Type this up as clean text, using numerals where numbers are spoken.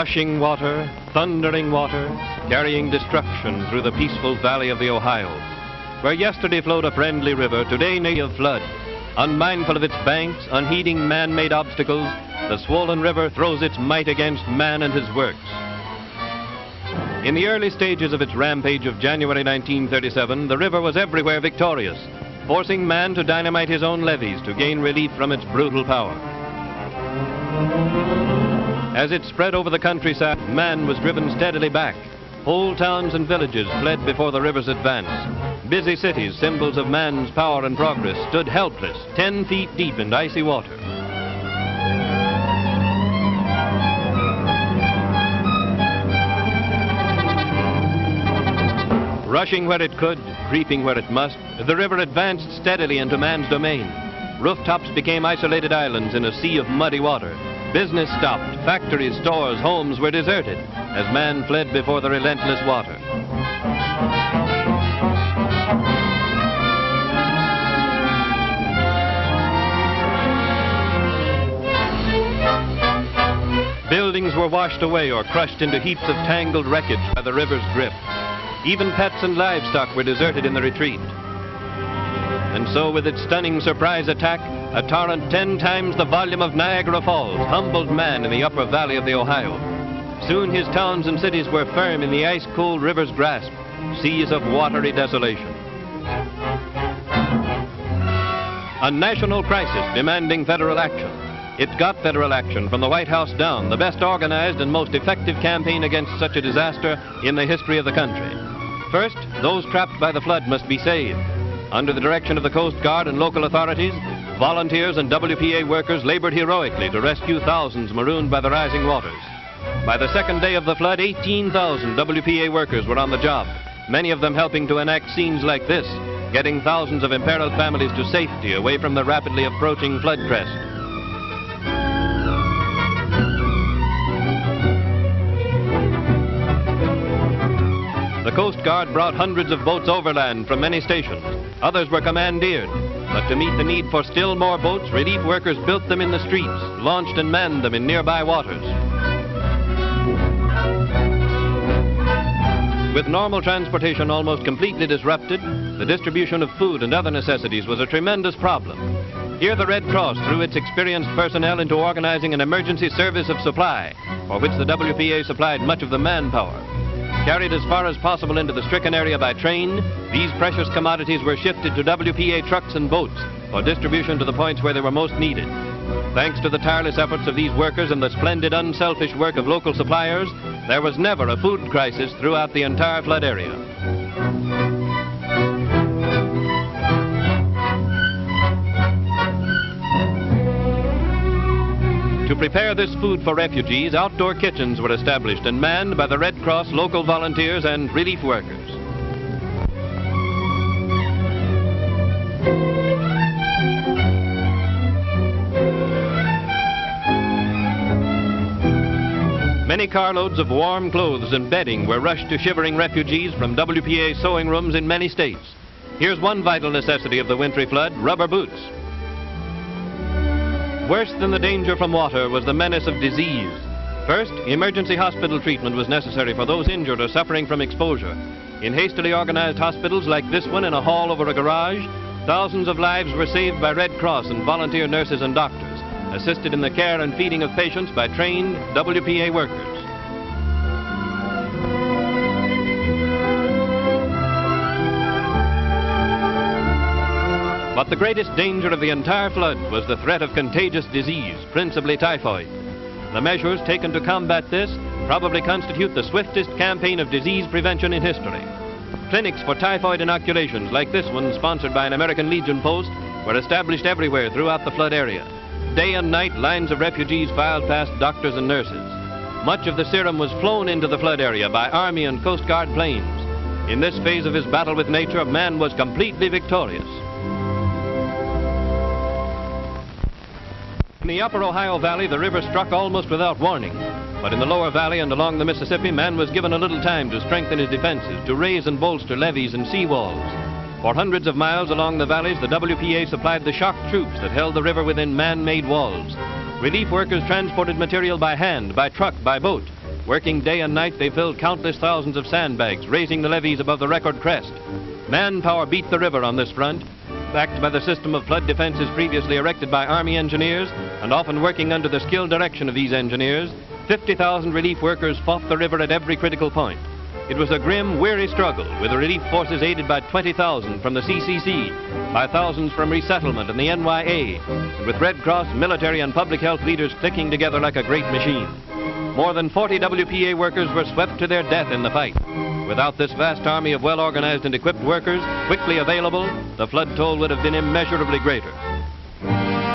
Rushing water, thundering water, carrying destruction through the peaceful valley of the Ohio. Where yesterday flowed a friendly river, today native flood. Unmindful of its banks, unheeding man-made obstacles, the swollen river throws its might against man and his works. In the early stages of its rampage of January 1937, the river was everywhere victorious, forcing man to dynamite his own levees to gain relief from its brutal power. As it spread over the countryside, man was driven steadily back. Whole towns and villages fled before the river's advance. Busy cities, symbols of man's power and progress, stood helpless, 10 feet deep in icy water. Rushing where it could, creeping where it must, the river advanced steadily into man's domain. Rooftops became isolated islands in a sea of muddy water. Business stopped, factories, stores, homes were deserted as man fled before the relentless water. Buildings were washed away or crushed into heaps of tangled wreckage by the river's grip. Even pets and livestock were deserted in the retreat. And so, with its stunning surprise attack, a torrent 10 times the volume of Niagara Falls humbled man in the upper valley of the Ohio. Soon his towns and cities were firm in the ice-cold river's grasp, seas of watery desolation. A national crisis demanding federal action. It got federal action from the White House down, the best organized and most effective campaign against such a disaster in the history of the country. First, those trapped by the flood must be saved. Under the direction of the Coast Guard and local authorities, volunteers and WPA workers labored heroically to rescue thousands marooned by the rising waters. By the second day of the flood, 18,000 WPA workers were on the job, many of them helping to enact scenes like this, getting thousands of imperiled families to safety away from the rapidly approaching flood crest. The Coast Guard brought hundreds of boats overland from many stations. Others were commandeered. But to meet the need for still more boats, relief workers built them in the streets, launched and manned them in nearby waters. With normal transportation almost completely disrupted, the distribution of food and other necessities was a tremendous problem. Here the Red Cross threw its experienced personnel into organizing an emergency service of supply, for which the WPA supplied much of the manpower. Carried as far as possible into the stricken area by train, these precious commodities were shifted to WPA trucks and boats for distribution to the points where they were most needed. Thanks to the tireless efforts of these workers and the splendid, unselfish work of local suppliers, there was never a food crisis throughout the entire flood area. To prepare this food for refugees, outdoor kitchens were established and manned by the Red Cross, local volunteers, and relief workers. Many carloads of warm clothes and bedding were rushed to shivering refugees from WPA sewing rooms in many states. Here's one vital necessity of the wintry flood: rubber boots. Worse than the danger from water was the menace of disease. First, emergency hospital treatment was necessary for those injured or suffering from exposure. In hastily organized hospitals like this one in a hall over a garage, thousands of lives were saved by Red Cross and volunteer nurses and doctors, assisted in the care and feeding of patients by trained WPA workers. But the greatest danger of the entire flood was the threat of contagious disease, principally typhoid. The measures taken to combat this probably constitute the swiftest campaign of disease prevention in history. Clinics for typhoid inoculations like this one, sponsored by an American Legion post, were established everywhere throughout the flood area. Day and night, lines of refugees filed past doctors and nurses. Much of the serum was flown into the flood area by Army and Coast Guard planes. In this phase of his battle with nature, man was completely victorious. In the upper Ohio Valley, the river struck almost without warning. But in the lower valley and along the Mississippi, man was given a little time to strengthen his defenses, to raise and bolster levees and seawalls. For hundreds of miles along the valleys, the WPA supplied the shock troops that held the river within man-made walls. Relief workers transported material by hand, by truck, by boat. Working day and night, they filled countless thousands of sandbags, raising the levees above the record crest. Manpower beat the river on this front, backed by the system of flood defenses previously erected by Army engineers, and often working under the skilled direction of these engineers. 50,000 relief workers fought the river at every critical point. It was a grim, weary struggle, with the relief forces aided by 20,000 from the CCC, by thousands from resettlement and the NYA, and with Red Cross, military, and public health leaders clicking together like a great machine. More than 40 WPA workers were swept to their death in the fight. Without this vast army of well-organized and equipped workers, quickly available, the flood toll would have been immeasurably greater.